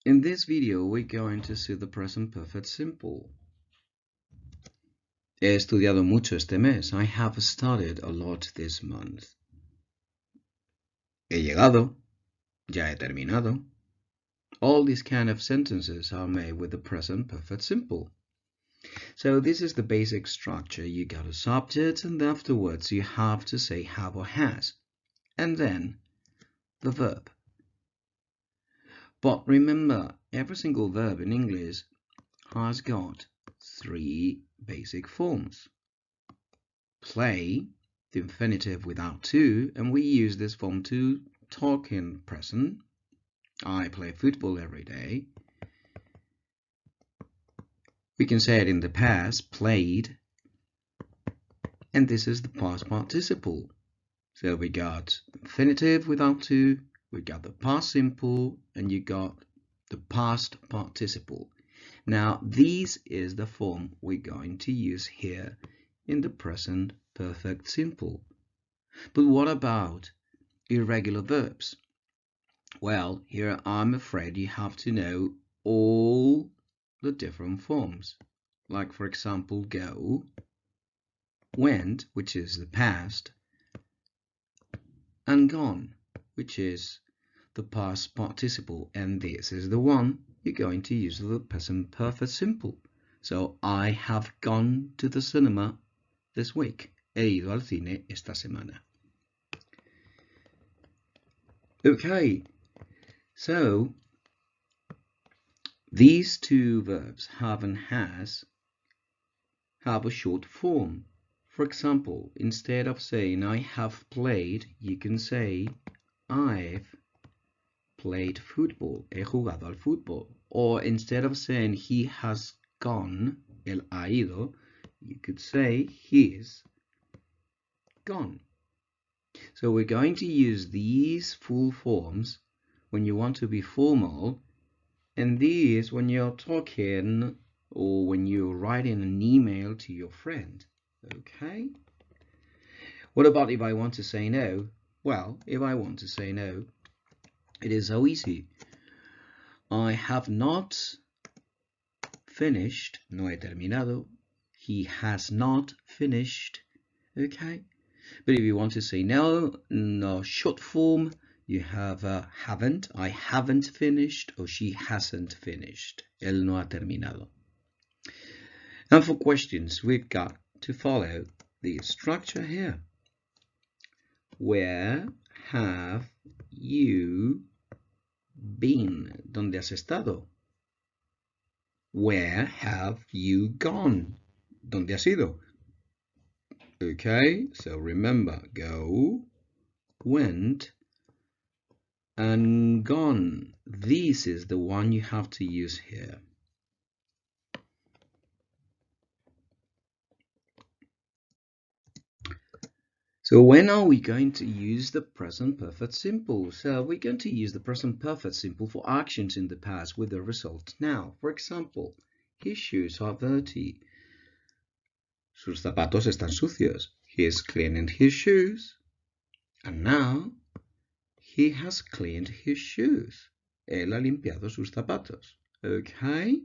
In this video, we're going to see the present perfect simple. He estudiado mucho este mes. I have studied a lot this month. He llegado. Ya he terminado. All these kind of sentences are made with the present perfect simple. So this is the basic structure. You got a subject, and afterwards you have to say have or has, and then the verb. But remember, every single verb in English has got three basic forms. Play, the infinitive without to, and we use this form to talk in present. I play football every day. We can say it in the past, played, and this is the past participle. So we got infinitive without to, we got the past simple, and you got the past participle. Now, this is the form we're going to use here in the present perfect simple. But what about irregular verbs? Well, here I'm afraid you have to know all the different forms. Like, for example, go, went, which is the past, and gone, which is the past participle, and this is the one you're going to use the present perfect simple. So I have gone to the cinema this week. He ido al cine esta semana. Okay, so these two verbs, have and has, have a short form. For example, instead of saying I have played, you can say I've played football. He jugado al fútbol. Or instead of saying he has gone, él ha ido, you could say he's gone. So we're going to use these full forms when you want to be formal, and these when you're talking or when you're writing an email to your friend. Okay? What about if I want to say no? Well, if I want to say no, it is so easy. I have not finished, no he terminado. He has not finished. Okay? But if you want to say no, short form, you have haven't, I haven't finished, or she hasn't finished. Él no ha terminado. And for questions, we've got to follow the structure here. Where have you been? ¿Dónde has estado? Where have you gone? ¿Dónde has ido? Okay, so remember, go, went, and gone. This is the one you have to use here. So when are we going to use the present perfect simple? So we're going to use the present perfect simple for actions in the past with the result now. For example, his shoes are dirty. Sus zapatos están sucios. He is cleaning his shoes. And now he has cleaned his shoes. Él ha limpiado sus zapatos. Okay?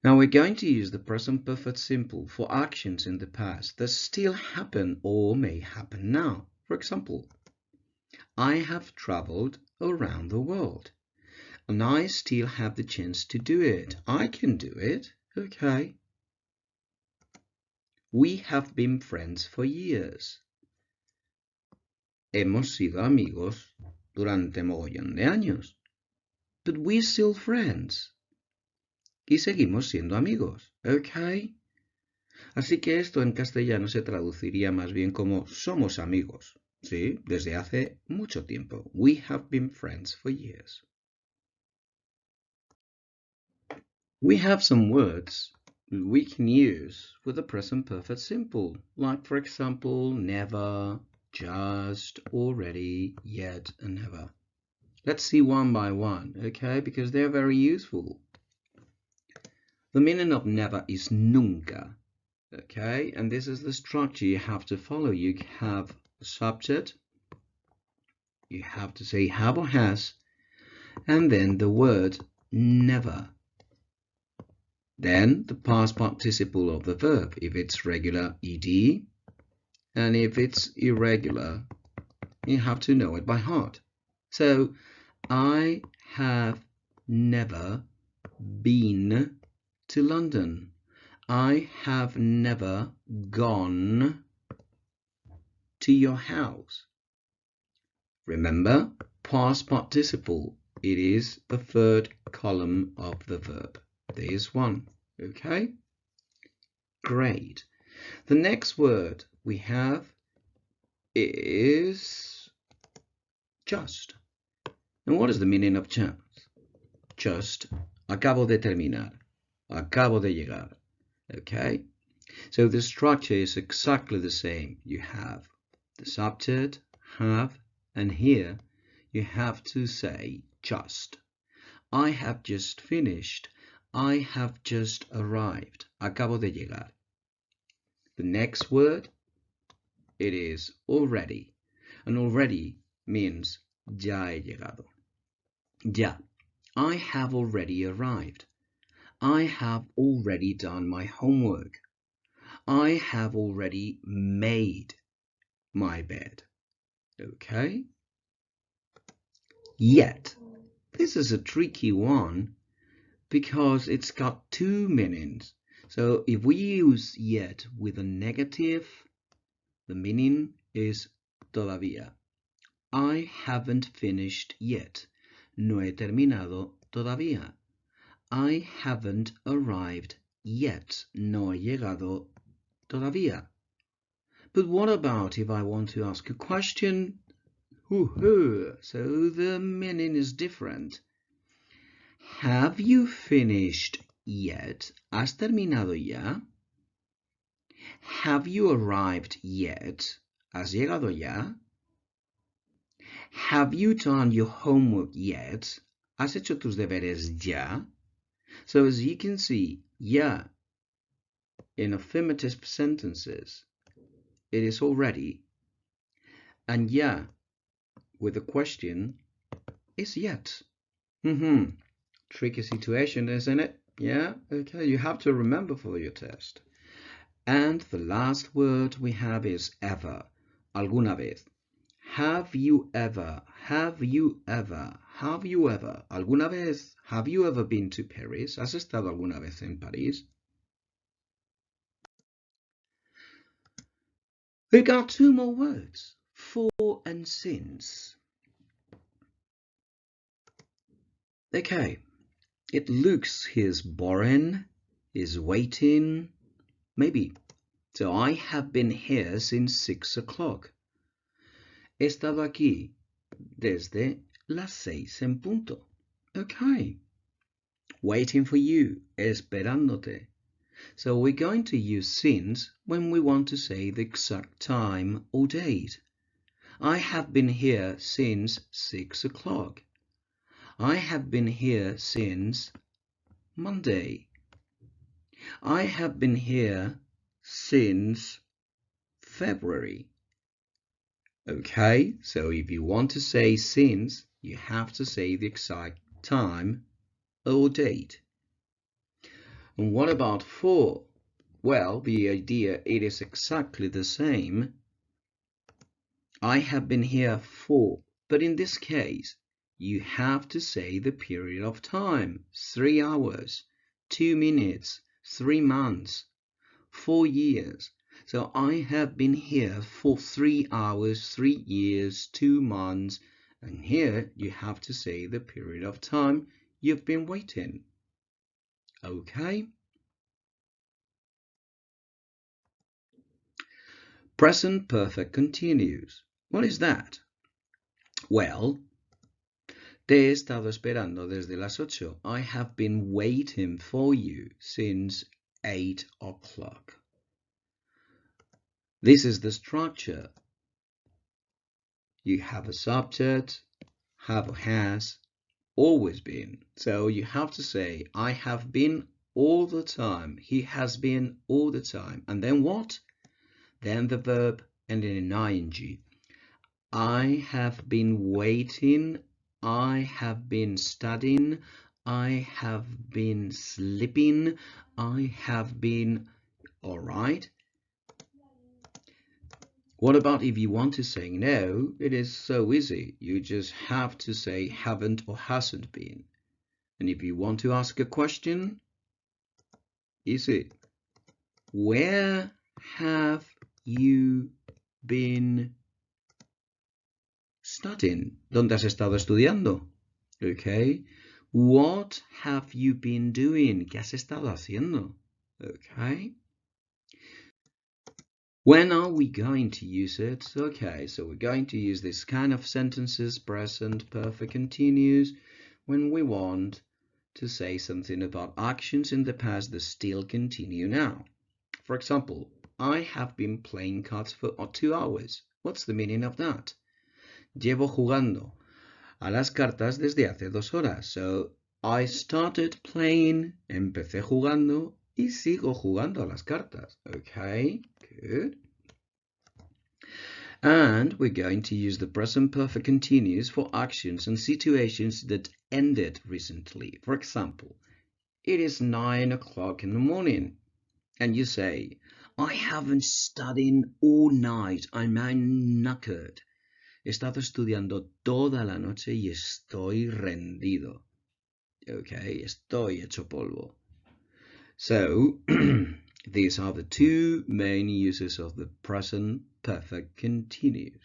Now we're going to use the present perfect simple for actions in the past that still happen or may happen now. For example, I have traveled around the world and I still have the chance to do it. I can do it. Okay. We have been friends for years. Hemos sido amigos durante mogollón de años. But we're still friends. Y seguimos siendo amigos, ¿ok? Así que esto en castellano se traduciría más bien como somos amigos, ¿sí? Desde hace mucho tiempo. We have been friends for years. We have some words we can use with the present perfect simple, like for example, never, just, already, yet, and never. Let's see one by one, okay? Because they're very useful. The meaning of never is nunca, okay? And this is the structure you have to follow. You have a subject, you have to say have or has, and then the word never. Then the past participle of the verb, if it's regular, ed, and if it's irregular, you have to know it by heart. So, I have never been to London. I have never gone to your house. Remember, past participle, it is the third column of the verb. There's one, okay? Great. The next word we have is just. And what is the meaning of just? Just, acabo de terminar, acabo de llegar, okay? So the structure is exactly the same. You have the subject, have, and here you have to say just. I have just finished. I have just arrived. Acabo de llegar. The next word, it is already. And already means ya he llegado. Ya. I have already arrived. I have already done my homework. I have already made my bed. Okay? Yet. This is a tricky one because it's got two meanings. So if we use yet with a negative, the meaning is todavía. I haven't finished yet. No he terminado todavía. I haven't arrived yet. No he llegado todavía. But what about if I want to ask a question? So the meaning is different. Have you finished yet? ¿Has terminado ya? Have you arrived yet? ¿Has llegado ya? Have you done your homework yet? ¿Has hecho tus deberes ya? So as you can see, ya in affirmative sentences, it is already, and ya with a question is yet. Tricky situation, isn't it? Yeah, okay, you have to remember for your test. And the last word we have is ever, alguna vez. Have you ever, alguna vez, have you ever been to Paris? ¿Has estado alguna vez en París? We got two more words, for and since. Okay, it looks he's boring, he's waiting, maybe. So I have been here since 6 o'clock. He estado aquí desde las 6 en punto. Okay. Waiting for you, esperándote. So we're going to use since when we want to say the exact time or date. I have been here since 6 o'clock. I have been here since Monday. I have been here since February. Okay, so if you want to say since, you have to say the exact time or date. And what about for? Well, the idea, it is exactly the same. I have been here for, but in this case, you have to say the period of time, 3 hours, 2 minutes, 3 months, 4 years. So I have been here for 3 hours, 3 years, 2 months, and here you have to say the period of time you've been waiting. Okay? Present perfect continuous. What is that? Well, te he estado esperando desde las 8. I have been waiting for you since 8 o'clock. This is the structure. You have a subject, have or has, always been. So you have to say, I have been all the time. He has been all the time. And then what? Then the verb and then an ing. I have been waiting. I have been studying. I have been sleeping. I have been. All right. What about if you want to say no? It is so easy. You just have to say haven't or hasn't been. And if you want to ask a question, easy. Where have you been studying? ¿Dónde has estado estudiando? Okay. What have you been doing? ¿Qué has estado haciendo? Okay. When are we going to use it? Okay, so we're going to use this kind of sentences, present, perfect, continuous, when we want to say something about actions in the past that still continue now. For example, I have been playing cards for 2 hours. What's the meaning of that? Llevo jugando a las cartas desde hace 2 horas. So, I started playing, empecé jugando y sigo jugando a las cartas. Okay, good. And we're going to use the present perfect continuous for actions and situations that ended recently. For example, it is 9 o'clock in the morning and you say, I haven't studied all night, I'm knackered. He estado estudiando toda la noche y estoy rendido. Okay, estoy hecho polvo. So, these are the two main uses of the present perfect continuous.